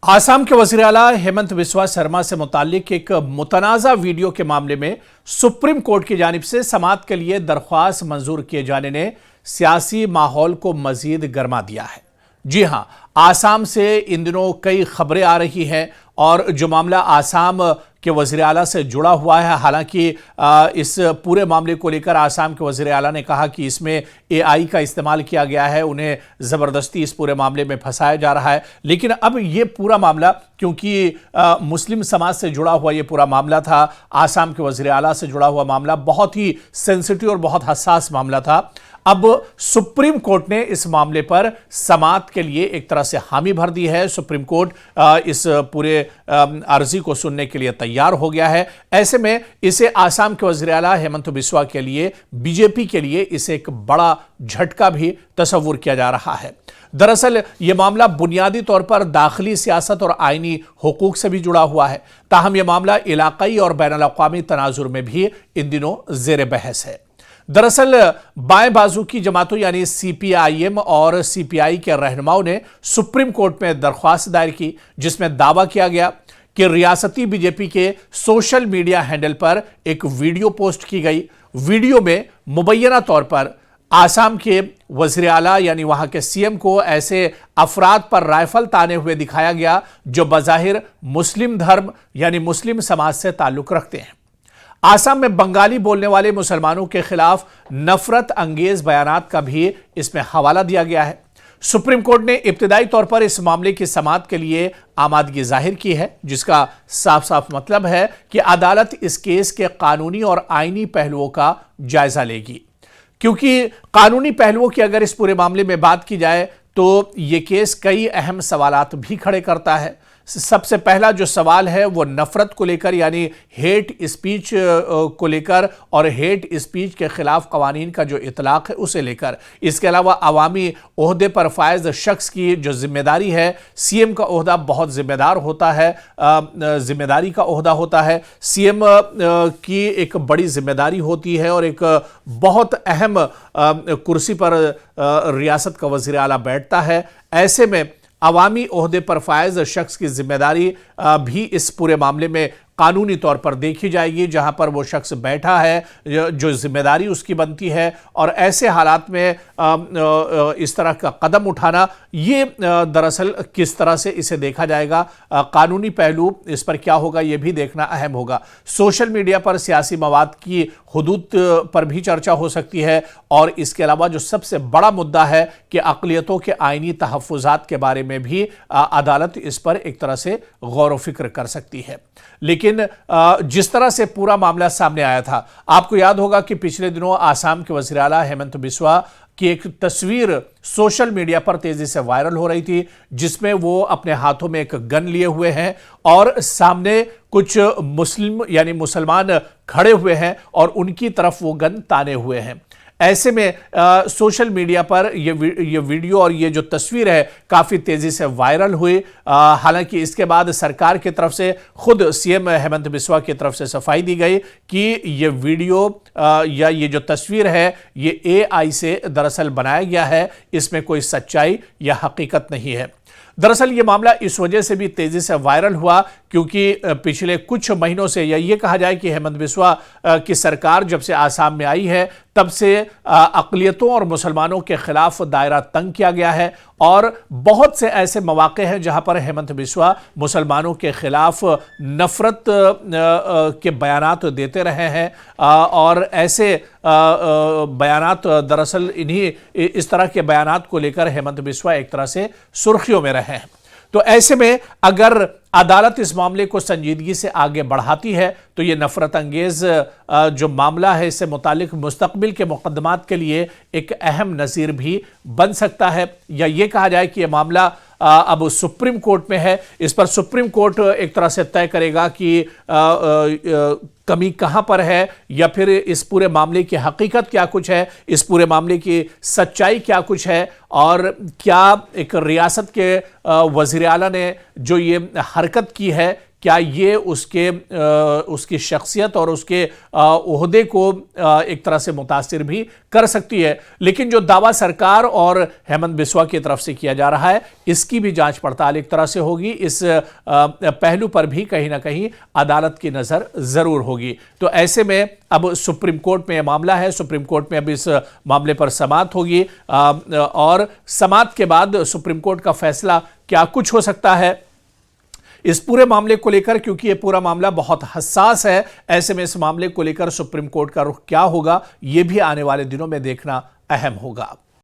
आसाम के वज़ीर आला हेमंत बिस्वा शर्मा से मुताल्लिक एक मुतनाज़ा वीडियो के मामले में सुप्रीम कोर्ट की जानिब से समाअत के लिए दरख्वास्त मंजूर किए जाने ने सियासी माहौल को मजीद गर्मा दिया है। जी हां, आसाम से इन दिनों कई खबरें आ रही हैं और जो मामला आसाम के वज़ीर आला से जुड़ा हुआ है, हालांकि इस पूरे मामले को लेकर आसाम के वज़ीर आला ने कहा कि इसमें AI का इस्तेमाल किया गया है, उन्हें ज़बरदस्ती इस पूरे मामले में फंसाया जा रहा है। लेकिन अब ये पूरा मामला, क्योंकि मुस्लिम समाज से जुड़ा हुआ ये पूरा मामला था, आसाम के वज़ीर आला से जुड़ा हुआ मामला बहुत ही सेंसिटिव और बहुत हसास मामला था। अब सुप्रीम कोर्ट ने इस मामले पर समाअत के लिए एक तरह से हामी भर दी है। सुप्रीम कोर्ट इस पूरे अर्जी को सुनने के लिए तैयार हो गया है। ऐसे में इसे आसाम के वज़ीर आला हेमंत बिस्वा के लिए, बीजेपी के लिए इसे एक बड़ा झटका भी तस्वुर किया जा रहा है। दरअसल यह मामला बुनियादी तौर पर दाखिली सियासत और आईनी हुकूक से भी जुड़ा हुआ है। ताहम यह मामला इलाकाई और बैनुल-अक़वामी तनाजुर में भी इन दिनों ज़ेर बहस है। दरअसल बाएं बाजू की जमातों यानी CPIM और CPI के रहनुमाओं ने सुप्रीम कोर्ट में दरख्वास्त दायर की, जिसमें दावा किया गया कि रियासती बीजेपी के सोशल मीडिया हैंडल पर एक वीडियो पोस्ट की गई। वीडियो में मुबैना तौर पर आसाम के वज़ीर आला यानी वहां के CM को ऐसे अफराद पर राइफल ताने हुए दिखाया गया जो बज़ाहिर मुस्लिम धर्म यानी मुस्लिम समाज से ताल्लुक रखते हैं। आसाम में बंगाली बोलने वाले मुसलमानों के खिलाफ नफरत अंगेज बयानात का भी इसमें हवाला दिया गया है। सुप्रीम कोर्ट ने इब्तिदाई तौर पर इस मामले की समाअत के लिए आमादगी जाहिर की है, जिसका साफ साफ मतलब है कि अदालत इस केस के कानूनी और आईनी पहलुओं का जायजा लेगी। क्योंकि कानूनी पहलुओं की अगर इस पूरे मामले में बात की जाए तो यह केस कई अहम सवालात भी खड़े करता है। सबसे पहला जो सवाल है वो नफरत को लेकर यानी हेट स्पीच को लेकर और हेट स्पीच के खिलाफ कवानीन का जो इतलाक है उसे लेकर। इसके अलावा अवामी ओहदे पर फायज शख्स की जो जिम्मेदारी है, CM का ओहदा बहुत जिम्मेदार होता है, जिम्मेदारी का ओहदा होता है। CM की एक बड़ी जिम्मेदारी होती है और एक बहुत अहम कुर्सी पर रियासत का वज़ीर आला बैठता है। ऐसे में अवामी ओहदे पर फायज शख्स की जिम्मेदारी भी इस पूरे मामले में कानूनी तौर पर देखी जाएगी, जहां पर वो शख्स बैठा है, जो जिम्मेदारी उसकी बनती है। और ऐसे हालात में इस तरह का कदम उठाना, ये दरअसल किस तरह से इसे देखा जाएगा, कानूनी पहलू इस पर क्या होगा ये भी देखना अहम होगा। सोशल मीडिया पर सियासी मवाद की हुदूद पर भी चर्चा हो सकती है और इसके अलावा जो सबसे बड़ा मुद्दा है कि अक़लियतों के आईनी तहफ़्फ़ुज़ात के बारे में भी अदालत इस पर एक तरह से गौर व फिक्र कर सकती है। लेकिन जिस तरह से पूरा मामला सामने आया था, आपको याद होगा कि पिछले दिनों आसाम के वज़ीर आला हेमंत बिस्वा की एक तस्वीर सोशल मीडिया पर तेजी से वायरल हो रही थी, जिसमें वो अपने हाथों में एक गन लिए हुए हैं और सामने कुछ मुस्लिम यानी मुसलमान खड़े हुए हैं और उनकी तरफ वो गन ताने हुए हैं। ऐसे में सोशल मीडिया पर ये वीडियो और ये जो तस्वीर है काफ़ी तेज़ी से वायरल हुई। हालांकि इसके बाद सरकार की तरफ से खुद CM हेमंत बिस्वा की तरफ से सफाई दी गई कि ये वीडियो या ये जो तस्वीर है ये AI से दरअसल बनाया गया है, इसमें कोई सच्चाई या हकीकत नहीं है। दरअसल ये मामला इस वजह से भी तेजी से वायरल हुआ क्योंकि पिछले कुछ महीनों से, या ये कहा जाए कि हेमंत बिस्वा की सरकार जब से आसाम में आई है तब से अक़लियतों और मुसलमानों के खिलाफ दायरा तंग किया गया है और बहुत से ऐसे मौक़े हैं जहां पर हेमंत बिस्वा मुसलमानों के खिलाफ नफरत के बयानात देते रहे हैं और ऐसे बयानात दरअसल इस तरह के बयानात को लेकर हेमंत बिस्वा एक तरह से सुर्खियों में रहे हैं। तो ऐसे में अगर अदालत इस मामले को संजीदगी से आगे बढ़ाती है तो ये नफरत अंगेज जो मामला है इससे मुतालिक मुस्तकबिल के मुकदमात के लिए एक अहम नज़ीर भी बन सकता है। या ये कहा जाए कि यह मामला अब सुप्रीम कोर्ट में है, इस पर सुप्रीम कोर्ट एक तरह से तय करेगा कि कमी कहां पर है या फिर इस पूरे मामले की हकीकत क्या कुछ है, इस पूरे मामले की सच्चाई क्या कुछ है और क्या एक रियासत के वज़ीर आला ने जो ये हरकत की है क्या ये उसकी शख्सियत और उसके ओहदे को एक तरह से मुतासिर भी कर सकती है। लेकिन जो दावा सरकार और हेमंत बिस्वा की तरफ से किया जा रहा है, इसकी भी जांच पड़ताल एक तरह से होगी। इस पहलू पर भी कहीं ना कहीं अदालत की नजर जरूर होगी। तो ऐसे में अब सुप्रीम कोर्ट में यह मामला है, सुप्रीम कोर्ट में अब इस मामले पर समाअत होगी और समाअत के बाद सुप्रीम कोर्ट का फैसला क्या कुछ हो सकता है इस पूरे मामले को लेकर, क्योंकि यह पूरा मामला बहुत हसास है। ऐसे में इस मामले को लेकर सुप्रीम कोर्ट का रुख क्या होगा, यह भी आने वाले दिनों में देखना अहम होगा।